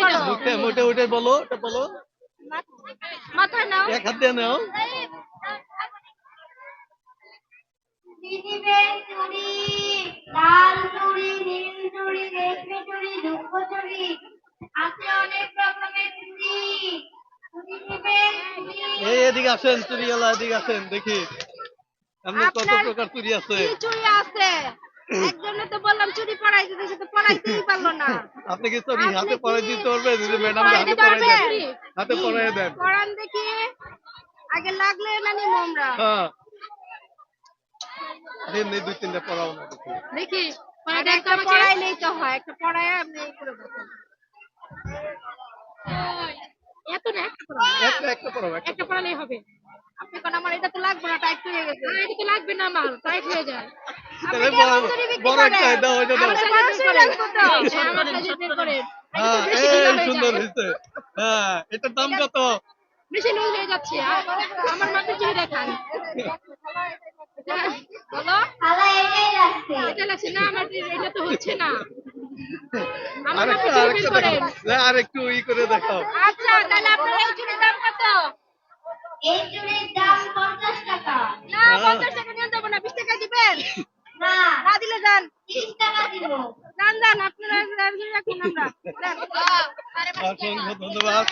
মুখে মুখে উঠে বলো, এটা বলো। মাথায় নাও। এক হাত দিয়ে নাও। দিদিবেন চুড়ি, লাল চুড়ি, নীল চুড়ি, রেশমি চুড়ি, দুঃখ চুড়ি, আছে অনেক রকমের চুড়ি। দিদিবেন চুড়ি। এদিকে আসেন, চুড়িওয়ালা এদিকে আসেন, দেখি আপনার কত আপনার প্রকার চুড়ি আছে। কি চুড়ি আছে? একজনে তো বললাম চুড়ি পরাইতে দিয়েছে, তো পরাইতেই পারলো না। আপনি কি চুড়ি হাতে পরাই দিতে পারবেন? যদি চুড়ি ম্যাডাম পরাইতে হাতে পরাই দেন, পারবেন? হাতে পরাই দেন। পরান দেখি, আগে লাগলে না নিব আমরা। হ্যাঁ, এমনি দুই তিনটা পরাও না দেখি। দেখি একটা পড়াইলেই তো হয়, একটা পড়ায় আপনি এই করে বসেন। এত না, একটা একটা পরাও, একটা পড়ালেই হবে। আপনি কোন আমার এটা তো লাগবে না, টাইট হয়ে গেছে। এটা তো লাগবে না, আমার টাইট হয়ে যায়। আপনি কেমন চুড়ি বিক্রি বড় করেন? একটা দাও, ওইটা দাও। আমার সাইজে লাগবে তো। আমার সাইজে বের করেন। হ্যাঁ, এই সুন্দর হয়েছে। হ্যাঁ, এটার দাম কত? বেশি লুজ হয়ে যাচ্ছে। আমার মাথায় চুড়ি দেখান। বলো। খালা এটাই রাখছে। এটা লাগছে না, আমার এটা তো হচ্ছে না। আমার আরেকটু মাথায় চুড়ি বের আরেকটু করেন। দেখাও, আরেকটু ই করে দেখাও। আচ্ছা, তাহলে আপনার এই চুড়ির দাম কত? এই চুড়ির দাম 50 টাকা। না, 50 টাকা নিয়ে যাবো না, 20 টাকা দিবেন। না, না দিলে যান। 30 টাকা দিব। যান যান, আপনারা রাখুন আমরা। যান। অসংখ্য ধন্যবাদ।